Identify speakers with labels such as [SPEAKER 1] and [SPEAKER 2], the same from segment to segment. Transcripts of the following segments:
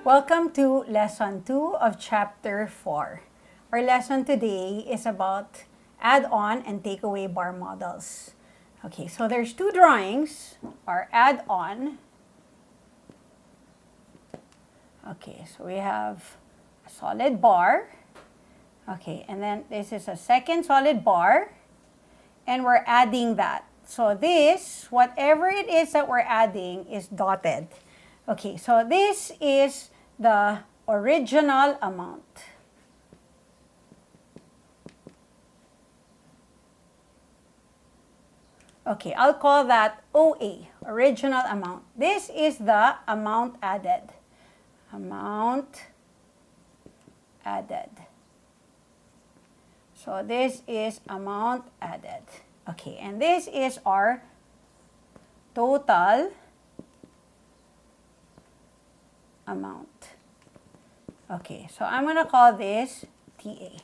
[SPEAKER 1] Welcome to Lesson 2 of Chapter 4. Our lesson today is about add-on and take-away bar models. Okay, so there's two drawings, our add-on. Okay, so we have a solid bar. Okay, and then this is a second solid bar, and we're adding that. So this, whatever it is that we're adding, is dotted. Okay, so this is the original amount. Okay, I'll call that OA, original amount. This is the amount added. Amount added. So this is amount added. Okay, and this is our total amount. Okay, so I'm going to call this TA.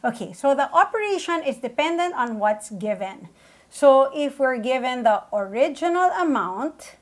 [SPEAKER 1] Okay, so the operation is dependent on what's given. So if we're given the original amount,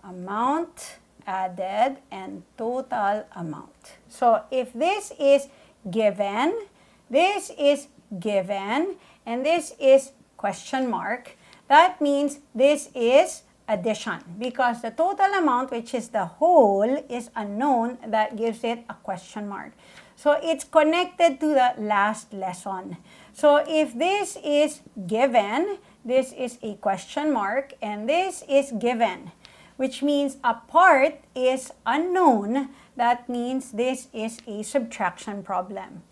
[SPEAKER 1] amount added, and total amount. So if this is given, this is given, and this is question mark, that means this is addition, because the total amount, which is the whole, is unknown. That gives it a question mark. So it's connected to the last lesson. So if this is given, this is a question mark, and this is given, which means a part is unknown. That means this is a subtraction problem.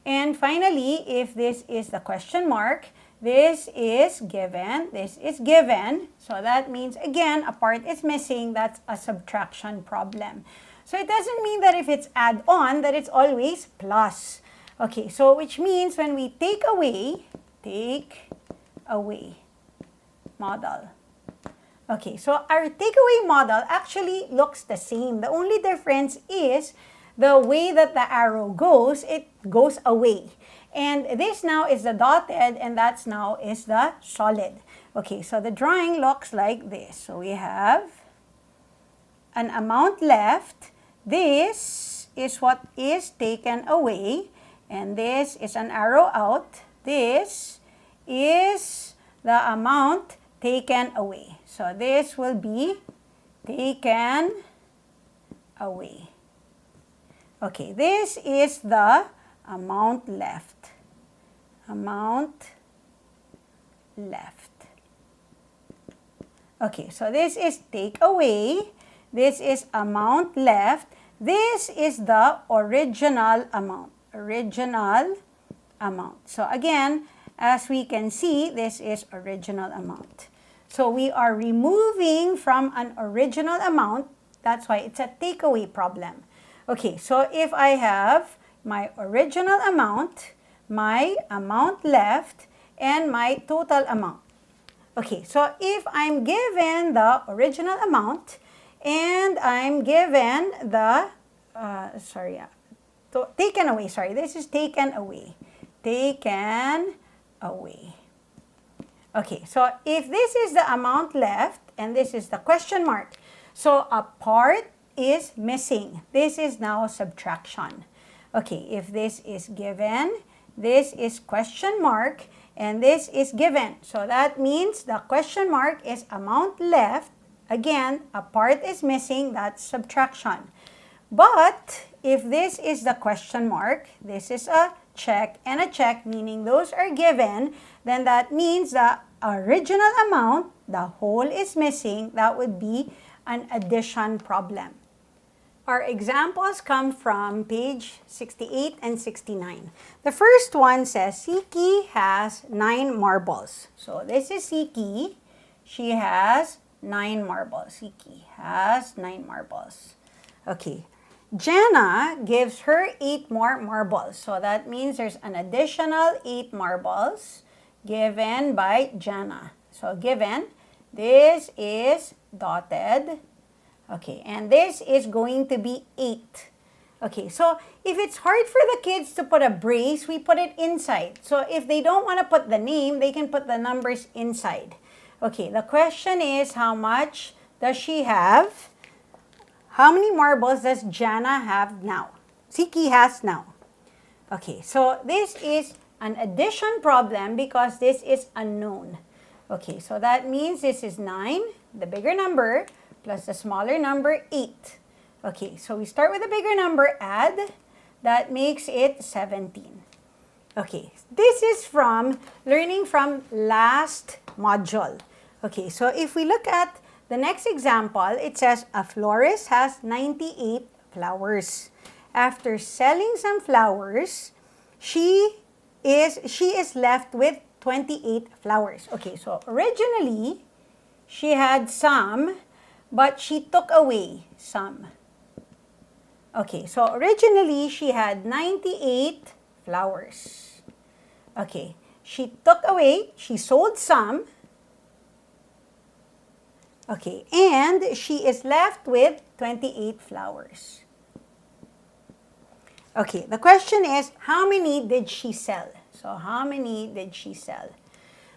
[SPEAKER 1] And finally, if this is the question mark, this is given, this is given. So that means, again, a part is missing. That's a subtraction problem. So it doesn't mean that if it's add-on, that it's always plus. Okay, so which means when we take away model. Okay, so our takeaway model actually looks the same. The only difference is the way that the arrow goes, it goes away. And this now is the dotted, and that's now is the solid. Okay, so the drawing looks like this. So we have an amount left. This is what is taken away, and this is an arrow out. This is the amount taken away. So this will be taken away. Okay, this is the amount left. Amount left. Okay, so this is take away. This is amount left. This is the original amount. Original amount. So again, as we can see, this is original amount. So we are removing from an original amount. That's why it's a takeaway problem. Okay, so if I have my original amount, my amount left, and my total amount. Okay, so if I'm given the original amount and I'm given the, taken away, this is taken away. Taken away. Okay, so if this is the amount left and this is the question mark, so a part is missing. This is now subtraction. Okay, if this is given, this is question mark, and this is given. So that means the question mark is amount left. Again, a part is missing, that's subtraction. But if this is the question mark, this is a check and a check, meaning those are given, then that means the original amount, the whole is missing. That would be an addition problem. Our examples come from page 68 and 69. The first one says Siki has 9 marbles. So this is Siki. She has 9 marbles. Siki has 9 marbles. Okay. Jana gives her 8 more marbles. So that means there's an additional 8 marbles given by Jana. So given, this is dotted. Okay, and this is going to be 8. Okay, so if it's hard for the kids to put a brace, we put it inside. So if they don't want to put the name, they can put the numbers inside. Okay, the question is, how much does she have? How many marbles does Jana have now? Siki has now. Okay, so this is an addition problem because this is unknown. Okay, so that means this is 9, the bigger number, plus the smaller number, 8. Okay, so we start with the bigger number, add. That makes it 17. Okay, this is from learning from last module. Okay, so if we look at the next example, it says a florist has 98 flowers. After selling some flowers, she is left with 28 flowers. Okay, so originally, she had some, but she took away some. Okay, so originally, she had 98 flowers. Okay, she took away, she sold some. Okay, and she is left with 28 flowers. Okay, the question is, how many did she sell? So, how many did she sell?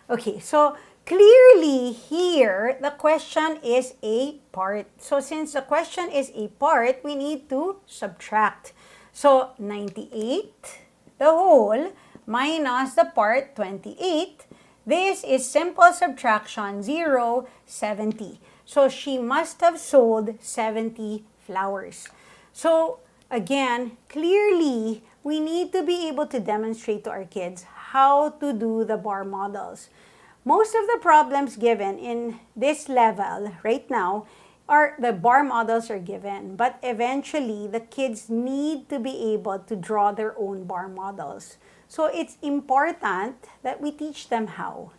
[SPEAKER 1] Okay, so clearly here, the question is a part. So, since the question is a part, we need to subtract. So, 98, the whole, minus the part, 28. This is simple subtraction, 0, 70. So, she must have sold 70 flowers. So, again, clearly, we need to be able to demonstrate to our kids how to do the bar models. Most of the problems given in this level right now are the bar models are given, but eventually the kids need to be able to draw their own bar models. So it's important that we teach them how.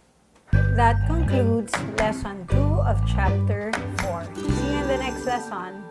[SPEAKER 1] That concludes lesson 2 of chapter 4. See you in the next lesson.